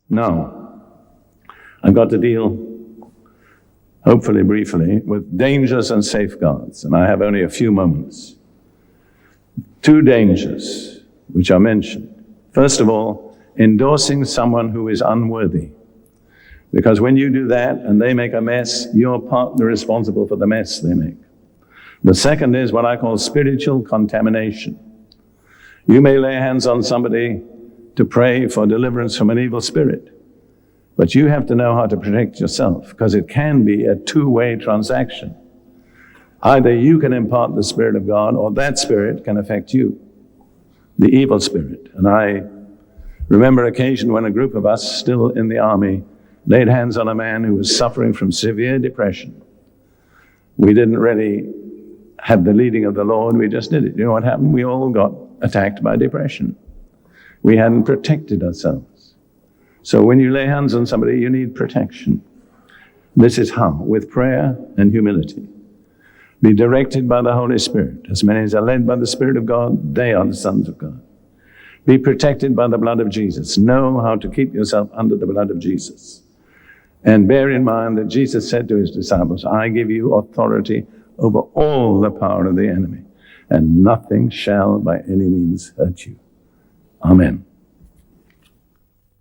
Now, I've got to deal, hopefully briefly, with dangers and safeguards, and I have only a few moments. 2 dangers which are mentioned. First of all, endorsing someone who is unworthy. Because when you do that and they make a mess, you're partly responsible for the mess they make. The second is what I call spiritual contamination. You may lay hands on somebody to pray for deliverance from an evil spirit, but you have to know how to protect yourself, because it can be a 2-way transaction. Either you can impart the Spirit of God, or that spirit can affect you, the evil spirit. And I remember an occasion when a group of us, still in the army, laid hands on a man who was suffering from severe depression. We didn't really have the leading of the Lord, we just did it. You know what happened? We all got attacked by depression. We hadn't protected ourselves. So when you lay hands on somebody, you need protection. This is how, with prayer and humility. Be directed by the Holy Spirit. As many as are led by the Spirit of God, they are the sons of God. Be protected by the blood of Jesus. Know how to keep yourself under the blood of Jesus. And bear in mind that Jesus said to his disciples, I give you authority over all the power of the enemy, and nothing shall by any means hurt you. Amen.